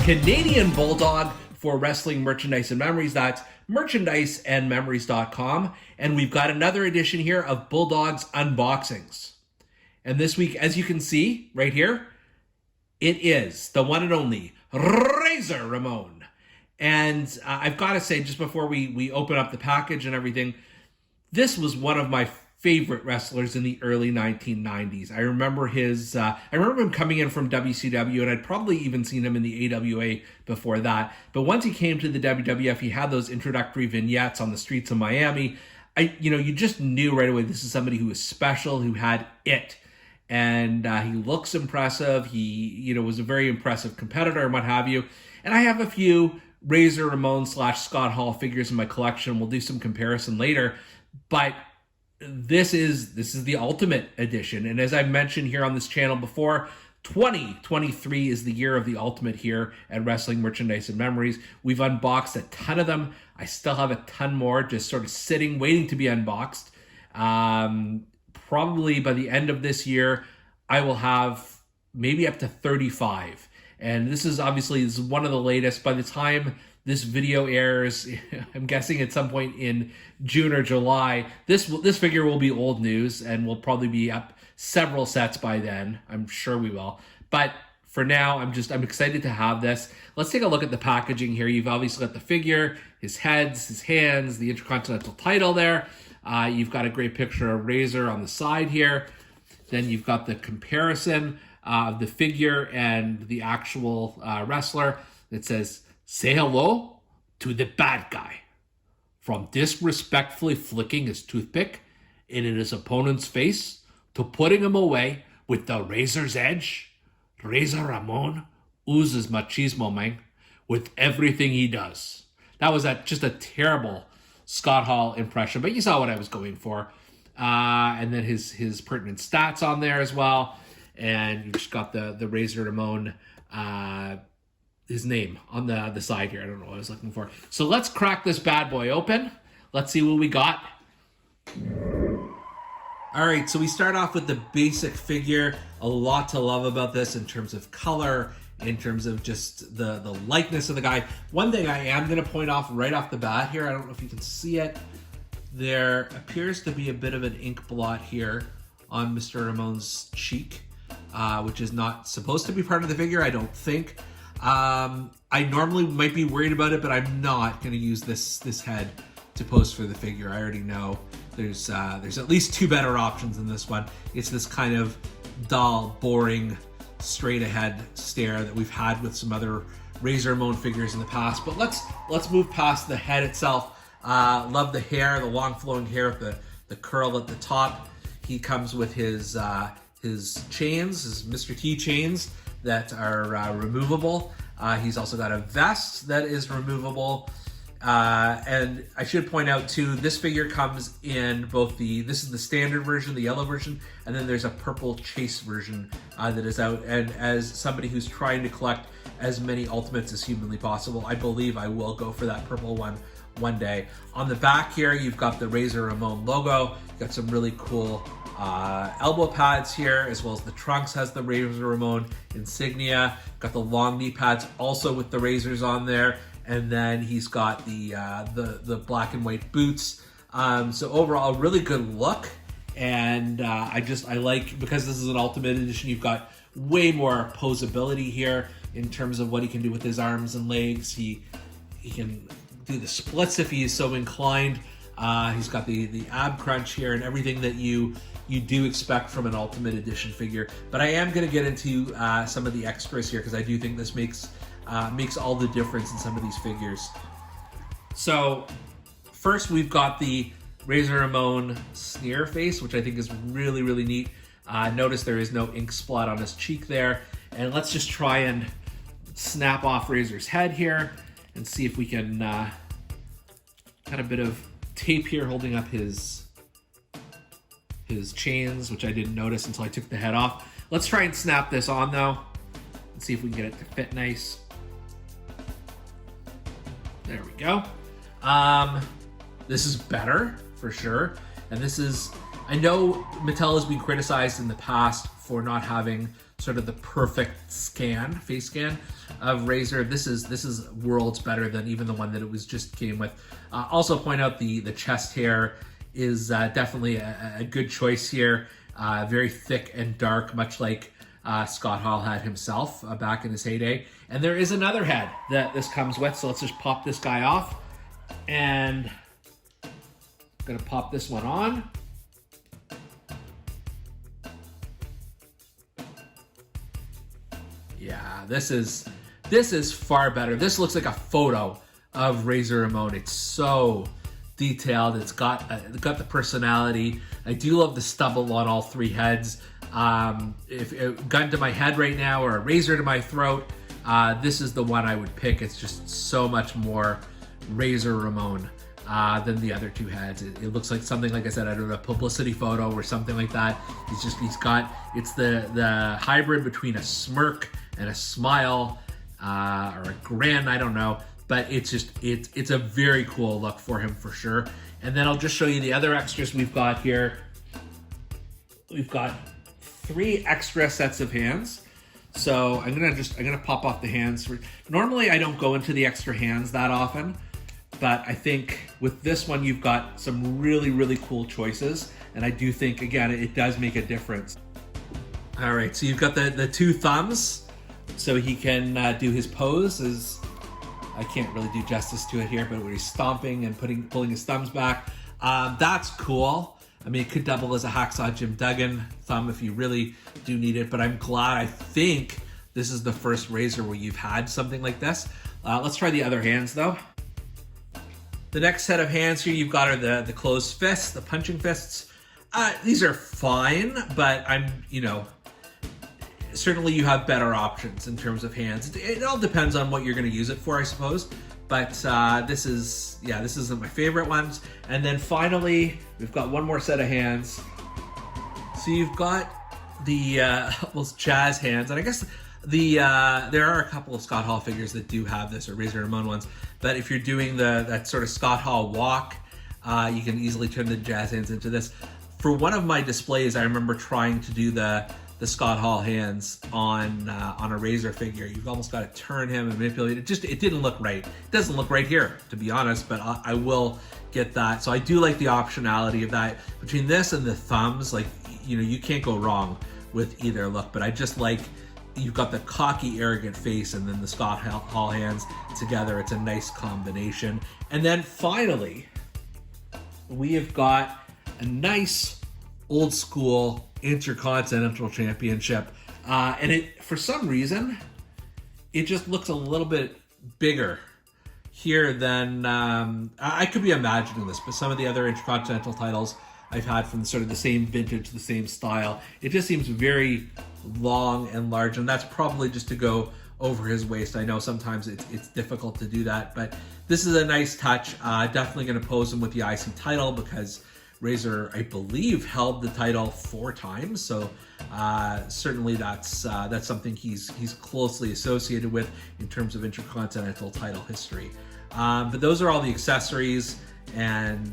Canadian Bulldog for Wrestling Merchandise and Memories. That's merchandiseandmemories.com. And we've got another edition here of Bulldog's Unboxings. And this week, as you can see right here, it is the one and only Razor Ramon. And I've got to say, just before we open up the package and everything, this was one of my favorite wrestlers in the early 1990s. I remember him coming in from WCW, and I'd probably even seen him in the AWA before that. But once he came to the WWF, he had those introductory vignettes on the streets of Miami. You just knew right away this is somebody who was special, who had it. And he looks impressive. He, was a very impressive competitor and what have you. And I have a few Razor Ramon / Scott Hall figures in my collection. We'll do some comparison later. But this is the Ultimate Edition. And as I've mentioned here on this channel before, 2023 is the year of the Ultimate here at Wrestling Merchandise and Memories. We've unboxed a ton of them. I still have a ton more just sort of sitting, waiting to be unboxed. Probably by the end of this year, I will have maybe up to 35. And this is one of the latest. By the time this video airs, I'm guessing at some point in June or July, this figure will be old news and will probably be up several sets by then. I'm sure we will. But for now, I'm excited to have this. Let's take a look at the packaging here. You've obviously got the figure, his heads, his hands, the Intercontinental title there. You've got a great picture of Razor on the side here. Then you've got the comparison of the figure and the actual wrestler that says, "Say hello to the bad guy." From disrespectfully flicking his toothpick in his opponent's face to putting him away with the razor's edge, Razor Ramon oozes machismo, man, with everything he does. That was just a terrible Scott Hall impression, but you saw what I was going for. And then his pertinent stats on there as well. And you just got the Razor Ramon, his name on the side here. I don't know what I was looking for. So let's crack this bad boy open. Let's see what we got. All right, so we start off with the basic figure. A lot to love about this in terms of color, in terms of just the likeness of the guy. One thing I am going to point off right off the bat here, I don't know if you can see it, there appears to be a bit of an ink blot here on Mr. Ramon's cheek, which is not supposed to be part of the figure, I don't think. I normally might be worried about it, but I'm not going to use this head to pose for the figure. I already know there's at least two better options than this one. It's this kind of dull, boring, straight ahead stare that we've had with some other Razor Ramon figures in the past. But let's move past the head itself. Love the hair, the long flowing hair with the curl at the top. He comes with his chains, his Mr. T chains that are removable. He's also got a vest that is removable. And I should point out too, this figure comes in both this is the standard version, the yellow version, and then there's a purple chase version that is out. And as somebody who's trying to collect as many Ultimates as humanly possible, I believe I will go for that purple one day. On the back here, you've got the Razor Ramon logo. You've got some really cool elbow pads here, as well as the trunks has the Razor Ramon insignia. Got the long knee pads also with the razors on there. And then he's got the black and white boots. So overall, a really good look. And I like, because this is an Ultimate Edition, you've got way more posability here in terms of what he can do with his arms and legs. He can do the splits if he is so inclined. He's got the ab crunch here and everything that you do expect from an Ultimate Edition figure. But I am going to get into some of the extras here because I do think this makes all the difference in some of these figures. So first we've got the Razor Ramon sneer face, which I think is really, really neat. Notice there is no ink spot on his cheek there. And let's just try and snap off Razor's head here and see if we can got a bit of tape here holding up his chains, which I didn't notice until I took the head off. Let's try and snap this on though and see if we can get it to fit nice. There we go. This is better for sure. And this is, I know Mattel has been criticized in the past for not having sort of the perfect face scan of Razor. This is worlds better than even the one that it was just came with. Also point out the chest hair is definitely a good choice here. Very thick and dark, much like Scott Hall had himself back in his heyday. And there is another head that this comes with, so let's just pop this guy off. And I'm gonna pop this one on. Yeah, this is far better. This looks like a photo of Razor Ramon. It's so detailed. It's got the personality. I do love the stubble on all three heads. If a gun to my head right now or a razor to my throat, this is the one I would pick. It's just so much more Razor Ramon than the other two heads. It looks like something, like I said, I don't know, a publicity photo or something like that. It's the hybrid between a smirk and a smile, or a grin, I don't know. But it's a very cool look for him for sure. And then I'll just show you the other extras we've got here. We've got 3 extra sets of hands. So I'm gonna pop off the hands. Normally I don't go into the extra hands that often, but I think with this one you've got some really, really cool choices. And I do think, again, it does make a difference. All right, so you've got the 2 thumbs, so he can do his pose. I can't really do justice to it here, but where he's stomping and pulling his thumbs back. That's cool. I mean, it could double as a Hacksaw Jim Duggan thumb if you really do need it, but I'm glad. I think this is the first Razor where you've had something like this. Let's try the other hands though. The next set of hands here you've got are the closed fists, the punching fists. These are fine, but certainly you have better options in terms of hands. It all depends on what you're going to use it for, I suppose. But this isn't my favorite ones. And then finally, we've got one more set of hands. So you've got the almost jazz hands, and I guess there are a couple of Scott Hall figures that do have this, or Razor Ramon ones. But if you're doing that sort of Scott Hall walk, you can easily turn the jazz hands into this. For one of my displays, I remember trying to do the Scott Hall hands on a Razor figure. You've almost got to turn him and manipulate it. It didn't look right. It doesn't look right here, to be honest, but I will get that. So I do like the optionality of that. Between this and the thumbs, like, you can't go wrong with either look, but I just like, you've got the cocky, arrogant face and then the Scott Hall hands together. It's a nice combination. And then finally, we have got a nice old school Intercontinental Championship, and it, for some reason, it just looks a little bit bigger here than I could be imagining this, but some of the other Intercontinental titles I've had from sort of the same vintage, the same style, it just seems very long and large, and that's probably just to go over his waist. I know sometimes it's difficult to do that, but this is a nice touch. Definitely going to pose him with the IC title because Razor, I believe, held the title 4 times, so certainly that's something he's closely associated with in terms of Intercontinental title history. But those are all the accessories, and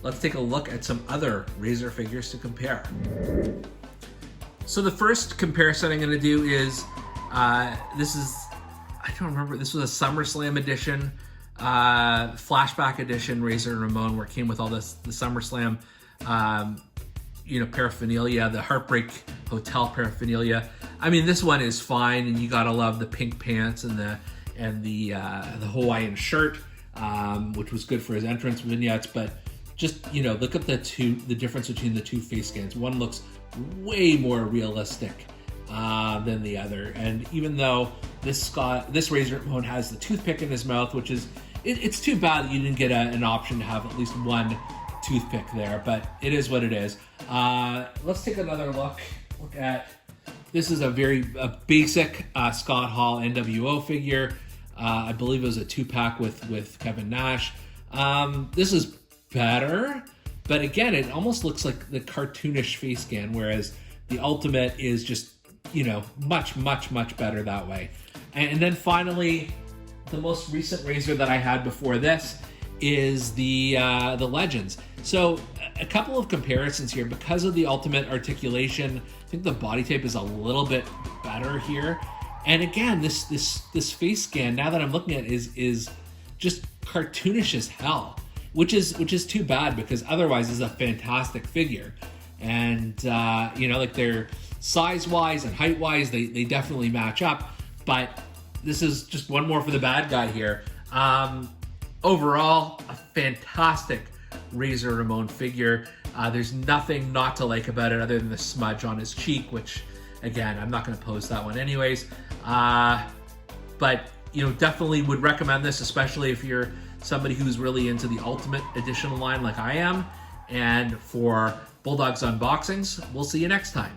let's take a look at some other Razor figures to compare. So the first comparison I'm going to do is I don't remember, this was a SummerSlam edition, flashback edition Razor Ramon, where it came with all the SummerSlam paraphernalia, the Heartbreak Hotel paraphernalia. I mean, this one is fine, and you gotta love the pink pants and the Hawaiian shirt, which was good for his entrance vignettes. But just look at the difference between the 2 face scans. One looks way more realistic than the other, and even though this Razor Ramon has the toothpick in his mouth, which is it's too bad that you didn't get an option to have at least one toothpick there, but it is what it is. Let's take another look at this. Is a very basic Scott Hall NWO figure. I believe it was a 2-pack with Kevin Nash. This is better, but again, it almost looks like the cartoonish face scan, whereas the Ultimate is just much better that way. And then finally, the most recent Razor that I had before this is the Legends. So a couple of comparisons here. Because of the ultimate articulation, I think the body type is a little bit better here. And again, this face scan, now that I'm looking at it, is just cartoonish as hell, which is too bad, because otherwise this is a fantastic figure. And you know, like, they're size-wise and height-wise, they definitely match up. But this is just one more for the bad guy here. Overall, a fantastic Razor Ramon figure. There's nothing not to like about it other than the smudge on his cheek, which, again, I'm not going to post that one anyways. But, you know, definitely would recommend this, especially if you're somebody who's really into the Ultimate Edition line like I am. And for Bulldog's Unboxings, we'll see you next time.